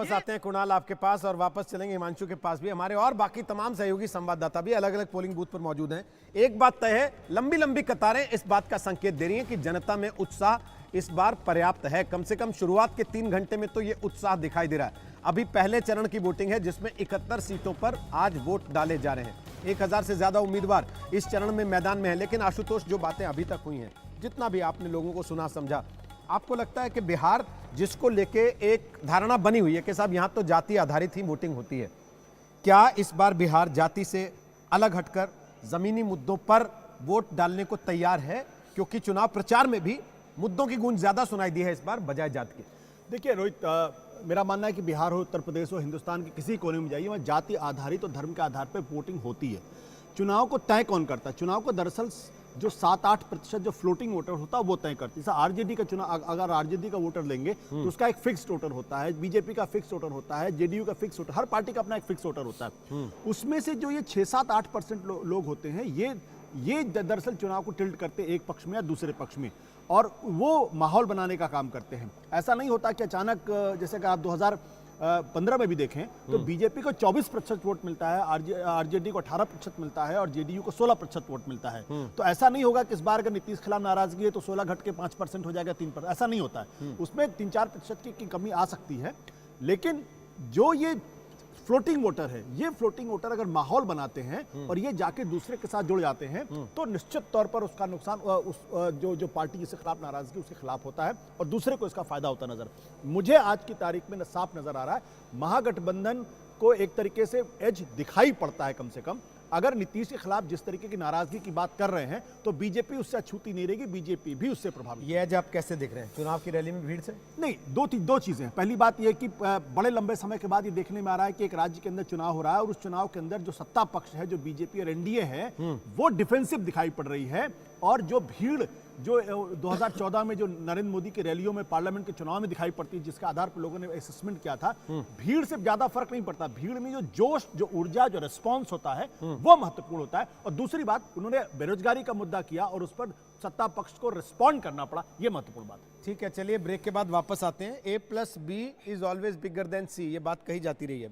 वापस आते हैं कुणाल आपके पास और वापस चलेंगे हिमांशु के पास भी। हमारे और बाकी तमाम सहयोगी संवाददाता भी अलग अलग पोलिंग बूथ पर मौजूद हैं। एक बात तय है, लंबी लंबी कतारें इस बात का संकेत दे रही हैं कि जनता में उत्साह इस बार पर्याप्त है। कम से कम शुरुआत के 3 घंटे में तो ये उत्साह दिखाई दे रहा है। अभी पहले चरण की वोटिंग है जिसमें 71 सीटों पर आज वोट डाले जा रहे हैं। 1000 से ज्यादा उम्मीदवार इस चरण में मैदान में है। लेकिन आशुतोष, जो बातें अभी तक हुई हैं, जितना भी आपने लोगों को सुना समझा, आपको लगता है कि बिहार जिसको लेके एक धारणा बनी हुई है कि साहब यहां तो जाति आधारित ही वोटिंग होती है, क्या इस बार बिहार जाति से अलग हटकर जमीनी मुद्दों पर वोट डालने को तैयार है? क्योंकि चुनाव प्रचार में भी मुद्दों की गूंज ज्यादा सुनाई दी है इस बार बजाय जात की। देखिए रोहित, मेरा मानना है कि बिहार हो, उत्तर प्रदेश हो, हिंदुस्तान के किसी कोने में जाइए, वहाँ जाति आधारित और धर्म के आधार पर वोटिंग होती है। चुनाव को तय कौन करता है? चुनाव को दरअसल जो 7-8% जो फ्लोटिंग वोटर होता है वो तय करती है। जैसे आरजेडी का चुनाव, अगर आरजेडी का वोटर लेंगे तो उसका एक फिक्स्ड वोटर होता है, बीजेपी का फिक्स वोटर होता है, जेडीयू का फिक्स वोटर, हर पार्टी का अपना एक फिक्स वोटर होता है। उसमें से जो ये 6-7-8% लोग होते हैं, ये दरअसल चुनाव को टिल्ट करते एक पक्ष में या दूसरे पक्ष में, और वो माहौल बनाने का काम करते हैं। ऐसा नहीं होता कि अचानक, जैसे कि आप 2015 में भी देखें तो बीजेपी को 24% वोट मिलता है, आरजेडी को 18% मिलता है और जेडीयू को 16% वोट मिलता है। तो ऐसा नहीं होगा कि इस बार अगर नीतीश खिलाफ नाराजगी है तो 16 घट के 5% हो जाएगा, 3%, ऐसा नहीं होता है। उसमें 3-4% की कमी आ सकती है। लेकिन जो ये फ्लोटिंग वोटर है, ये फ्लोटिंग वोटर अगर माहौल बनाते हैं और ये जाके दूसरे के साथ जुड़ जाते हैं तो निश्चित तौर पर उसका नुकसान जो पार्टी जिसके खिलाफ नाराजगी उसके खिलाफ होता है और दूसरे को इसका फायदा होता नजर। मुझे आज की तारीख में साफ नजर आ रहा है महागठबंधन को एक तरीके से एज दिखाई पड़ता है। कम से कम अगर नीतीश के खिलाफ जिस तरीके की नाराजगी की बात कर रहे हैं तो बीजेपी उससे अछूती नहीं रहेगी, बीजेपी भी उससे प्रभावित। ये एज आप कैसे देख रहे हैं चुनाव की रैली में भीड़ से? नहीं, दो चीजें। पहली बात यह कि बड़े लंबे समय के बाद ये देखने में आ रहा है कि एक राज्य के अंदर चुनाव हो रहा है और उस चुनाव के अंदर जो सत्ता पक्ष है, जो बीजेपी और एनडीए है, वो डिफेंसिव दिखाई पड़ रही है। और जो भीड़ जो 2014 में जो नरेंद्र मोदी की रैलियों में, पार्लियामेंट के चुनाव में दिखाई पड़ती है, जिसके आधार पर लोगों ने असेसमेंट किया था, भीड़ से ज्यादा फर्क नहीं पड़ता। भीड़ में जो जोश, जो ऊर्जा, जो रिस्पॉन्स होता है वो महत्वपूर्ण होता है। और दूसरी बात, उन्होंने बेरोजगारी का मुद्दा किया और उस पर सत्ता पक्ष को रिस्पॉन्ड करना पड़ा, ये महत्वपूर्ण बात है। ठीक है, चलिए ब्रेक के बाद वापस आते हैं। A+B is always bigger than C, ये बात कही जाती रही है।